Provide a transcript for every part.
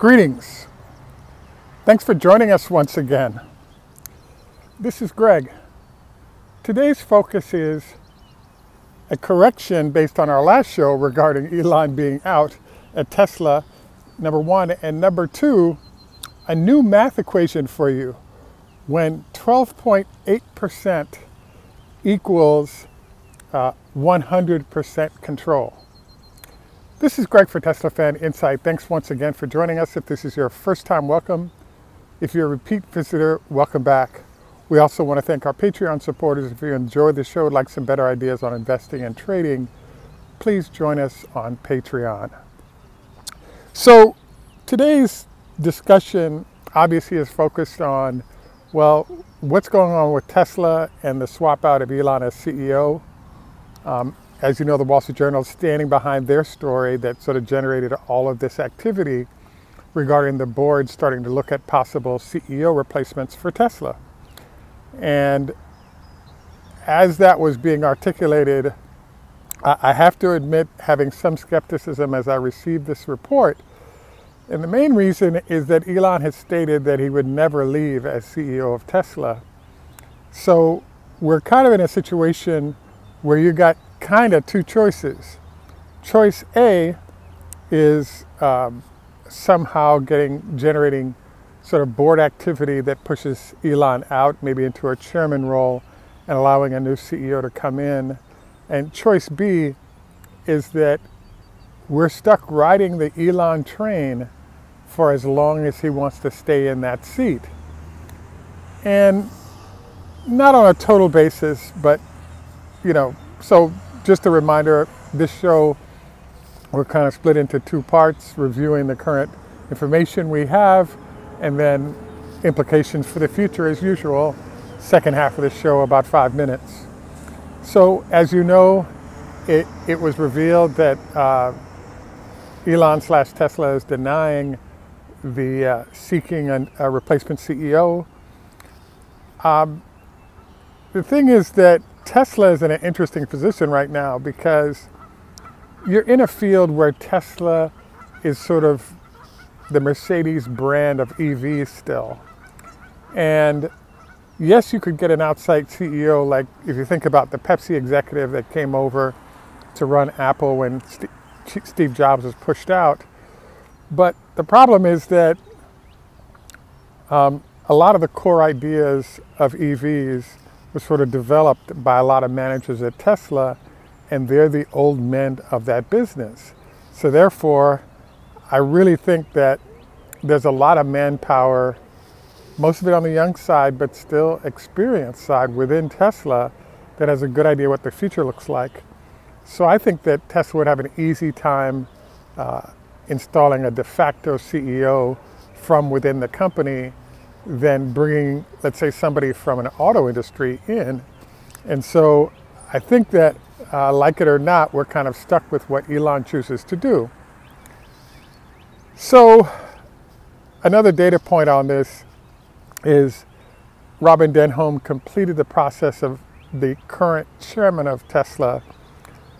Greetings. Thanks for joining us once again. This is Greg. Today's focus is a correction based on our last show regarding Elon being out at Tesla, number one, and number two, a new math equation for you when 12.8% equals 100% control. This is Greg for Teslafaninsight. Thanks once again for joining us. If this is your first time, welcome. If you're a repeat visitor, welcome back. We also want to thank our Patreon supporters. If you enjoyed the show, like some better ideas on investing and trading, please join us on Patreon. So today's discussion obviously is focused on, well, what's going on with Tesla and the swap out of Elon as CEO. As you know, the Wall Street Journal is standing behind their story that sort of generated all of this activity regarding the board starting to look at possible CEO replacements for Tesla. And as that was being articulated, I have to admit having some skepticism as I received this report. And the main reason is that Elon has stated that he would never leave as CEO of Tesla. So we're kind of in a situation where you got kind of two choices. Choice A is somehow generating sort of board activity that pushes Elon out, maybe into a chairman role, and allowing a new CEO to come in. And choice B is that we're stuck riding the Elon train for as long as he wants to stay in that seat. And not on a total basis, but, you know, so just a reminder, this show, we're kind of split into two parts, reviewing the current information we have, and then implications for the future as usual. Second half of the show, about 5 minutes. So as you know, it was revealed that Elon/Tesla is denying the seeking a replacement CEO. The thing is that Tesla is in an interesting position right now because you're in a field where Tesla is sort of the Mercedes brand of EVs still. And yes, you could get an outside CEO, like if you think about the Pepsi executive that came over to run Apple when Steve Jobs was pushed out. But the problem is that a lot of the core ideas of EVs was sort of developed by a lot of managers at Tesla, and they're the old men of that business. So therefore, I really think that there's a lot of manpower, most of it on the young side, but still experienced side within Tesla that has a good idea what the future looks like. So I think that Tesla would have an easy time installing a de facto CEO from within the company than bringing, let's say, somebody from an auto industry in. And so I think that, like it or not, we're kind of stuck with what Elon chooses to do. So another data point on this is Robin Denholm completed the process of the current chairman of Tesla,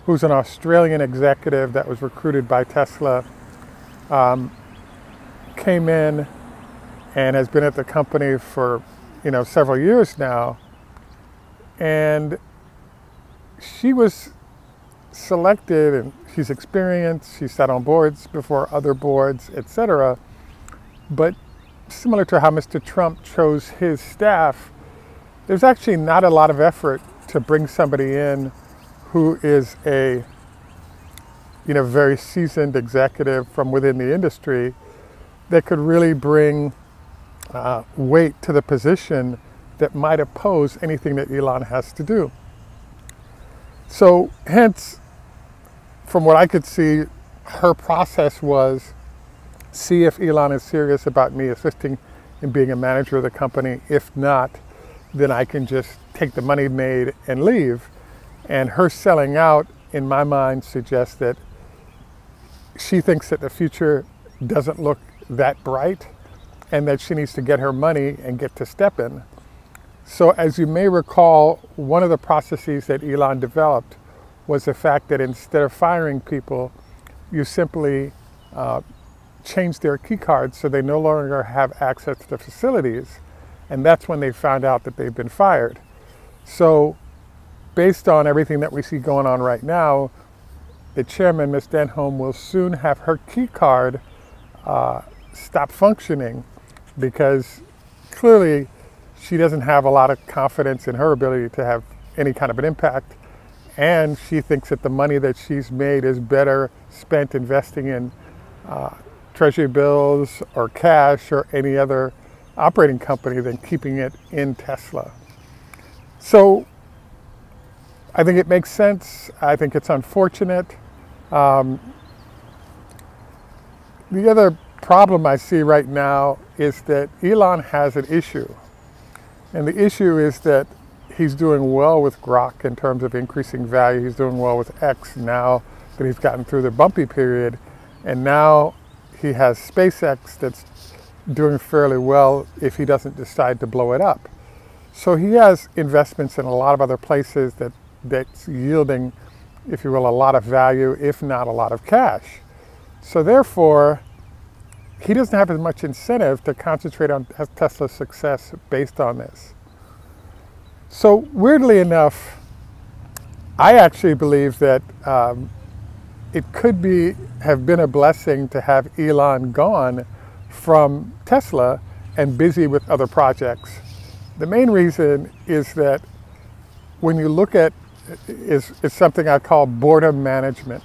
who's an Australian executive that was recruited by Tesla, came in and has been at the company for, several years now. And she was selected, and she's experienced, she sat on boards before other boards, etc. But similar to how Mr. Trump chose his staff, there's actually not a lot of effort to bring somebody in who is a very seasoned executive from within the industry that could really bring weight to the position that might oppose anything that Elon has to do. So hence, from what I could see, her process was see if Elon is serious about me assisting in being a manager of the company. If not, then I can just take the money made and leave. And her selling out, in my mind, suggests that she thinks that the future doesn't look that bright and that she needs to get her money and get to step in. So as you may recall, one of the processes that Elon developed was the fact that instead of firing people, you simply change their key cards so they no longer have access to the facilities. And that's when they found out that they've been fired. So based on everything that we see going on right now, the chairman, Ms. Denholm, will soon have her key card stop functioning because clearly she doesn't have a lot of confidence in her ability to have any kind of an impact. And she thinks that the money that she's made is better spent investing in treasury bills or cash or any other operating company than keeping it in Tesla. So I think it makes sense. I think it's unfortunate. The other problem I see right now is that Elon has an issue. And the issue is that he's doing well with Grok in terms of increasing value. He's doing well with X now that he's gotten through the bumpy period. And now he has SpaceX that's doing fairly well if he doesn't decide to blow it up. So he has investments in a lot of other places that's yielding, if you will, a lot of value, if not a lot of cash. So therefore, he doesn't have as much incentive to concentrate on Tesla's success based on this. So weirdly enough, I actually believe that it could have been a blessing to have Elon gone from Tesla and busy with other projects. The main reason is that when you look at is something I call boredom management.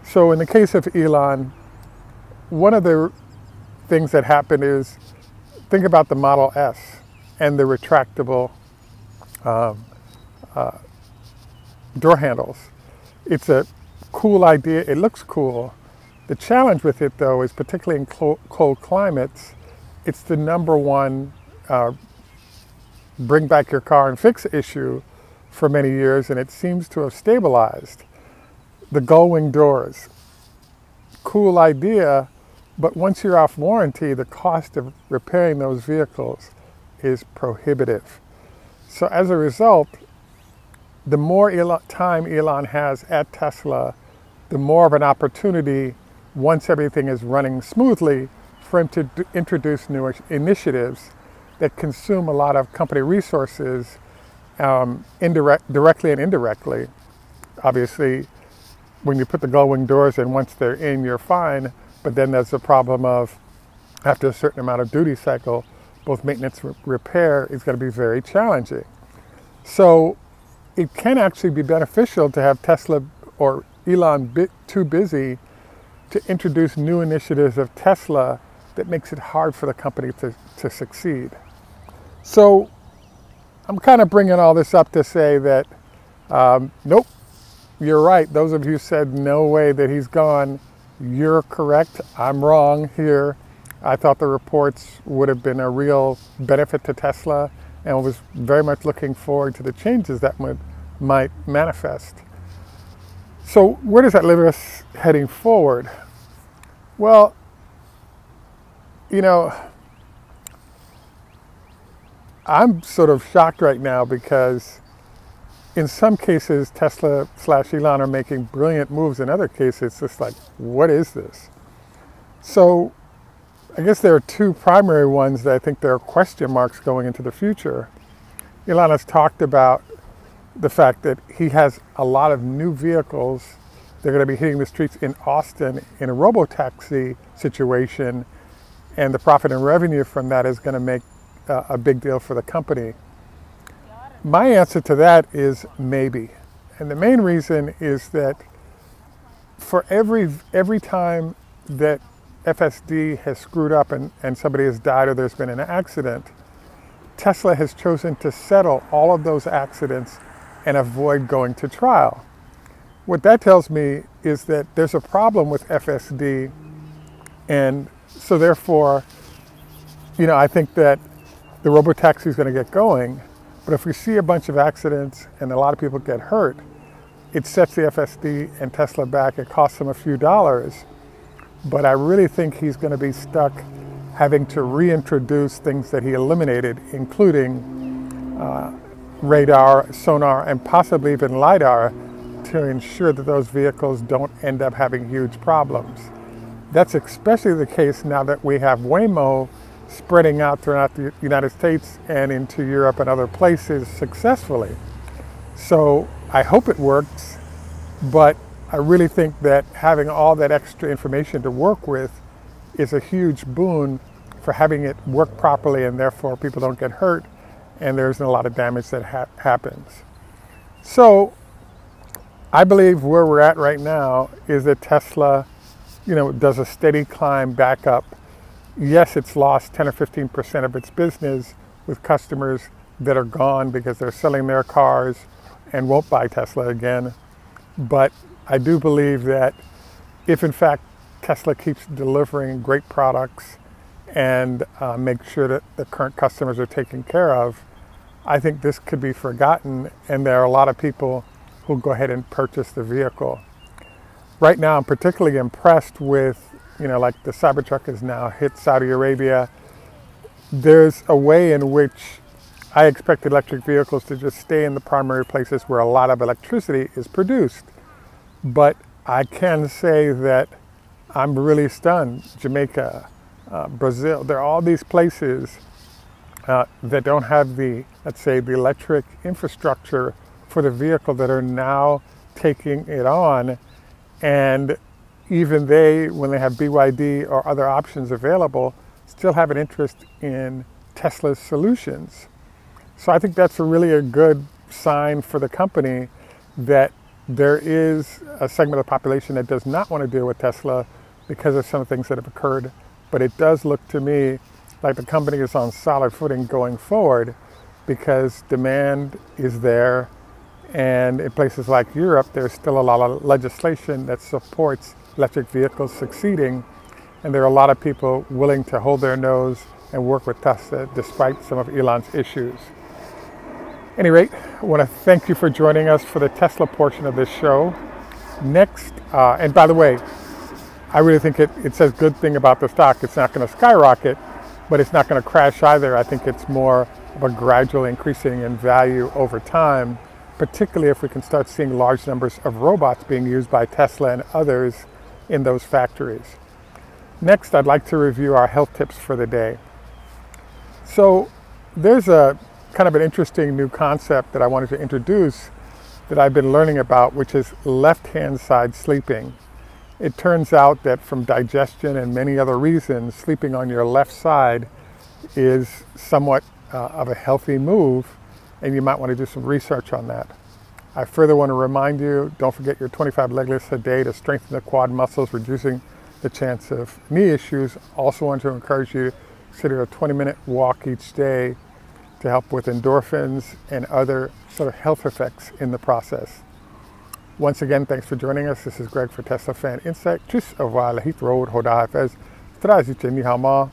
So in the case of Elon, one of the things that happened is, think about the Model S and the retractable door handles. It's a cool idea. It looks cool. The challenge with it, though, is particularly in cold climates, it's the #1 bring back your car and fix issue for many years, and it seems to have stabilized. The gull-wing doors. Cool idea, but once you're off warranty, the cost of repairing those vehicles is prohibitive. So as a result, the more time Elon has at Tesla, the more of an opportunity, once everything is running smoothly, for him to introduce new initiatives that consume a lot of company resources, directly and indirectly. Obviously, when you put the gull-wing doors in, once they're in, you're fine. But then there's the problem of, after a certain amount of duty cycle, both maintenance and repair is going to be very challenging. So it can actually be beneficial to have Tesla or Elon too busy to introduce new initiatives of Tesla that makes it hard for the company to succeed. So I'm kind of bringing all this up to say that, nope, you're right. Those of you who said no way that he's gone, you're correct. I'm wrong here. I thought the reports would have been a real benefit to Tesla and was very much looking forward to the changes that might manifest. So where does that leave us heading forward? Well, you know, I'm sort of shocked right now because in some cases, Tesla/Elon are making brilliant moves. In other cases, it's just like, what is this? So I guess there are two primary ones that I think there are question marks going into the future. Elon has talked about the fact that he has a lot of new vehicles. They're going to be hitting the streets in Austin in a robotaxi situation, and the profit and revenue from that is going to make a big deal for the company. My answer to that is maybe. And the main reason is that for every time that FSD has screwed up and somebody has died or there's been an accident, Tesla has chosen to settle all of those accidents and avoid going to trial. What that tells me is that there's a problem with FSD, and so therefore, you know, I think that the robotaxi is going to get going. But if we see a bunch of accidents and a lot of people get hurt, it sets the FSD and Tesla back. It costs them a few dollars. But I really think he's going to be stuck having to reintroduce things that he eliminated, including radar, sonar, and possibly even LiDAR, to ensure that those vehicles don't end up having huge problems. That's especially the case now that we have Waymo spreading out throughout the United States and into Europe and other places successfully. So I hope it works, but I really think that having all that extra information to work with is a huge boon for having it work properly, and therefore people don't get hurt and there isn't a lot of damage that happens. So I believe where we're at right now is that Tesla, does a steady climb back up. Yes, it's lost 10 or 15% of its business with customers that are gone because they're selling their cars and won't buy Tesla again. But I do believe that if in fact Tesla keeps delivering great products and make sure that the current customers are taken care of, I think this could be forgotten, and there are a lot of people who'll go ahead and purchase the vehicle. Right now, I'm particularly impressed with, like the Cybertruck has now hit Saudi Arabia. There's a way in which I expect electric vehicles to just stay in the primary places where a lot of electricity is produced. But I can say that I'm really stunned. Jamaica, Brazil, there are all these places that don't have the, let's say, the electric infrastructure for the vehicle that are now taking it on. And even they, when they have BYD or other options available, still have an interest in Tesla's solutions. So I think that's really a good sign for the company that there is a segment of the population that does not want to deal with Tesla because of some things that have occurred. But it does look to me like the company is on solid footing going forward because demand is there. And in places like Europe, there's still a lot of legislation that supports electric vehicles succeeding. And there are a lot of people willing to hold their nose and work with Tesla despite some of Elon's issues. At any rate, I want to thank you for joining us for the Tesla portion of this show. Next, and by the way, I really think it says good thing about the stock. It's not going to skyrocket, but it's not going to crash either. I think it's more of a gradual increasing in value over time, particularly if we can start seeing large numbers of robots being used by Tesla and others in those factories. Next, I'd like to review our health tips for the day. So there's a kind of an interesting new concept that I wanted to introduce that I've been learning about, which is left-hand side sleeping. It turns out that from digestion and many other reasons, sleeping on your left side is somewhat of a healthy move, and you might want to do some research on that. I further want to remind you, don't forget your 25 leg lifts a day to strengthen the quad muscles, reducing the chance of knee issues. Also want to encourage you to consider a 20-minute walk each day to help with endorphins and other sort of health effects in the process. Once again, thanks for joining us. This is Greg for Teslafaninsight. Tschüss, au revoir, la hit road, hoda hafez, trazite ni hama,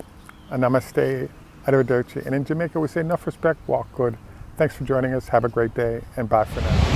namaste, arrivederci. And in Jamaica, we say enough respect, walk good. Thanks for joining us. Have a great day, and bye for now.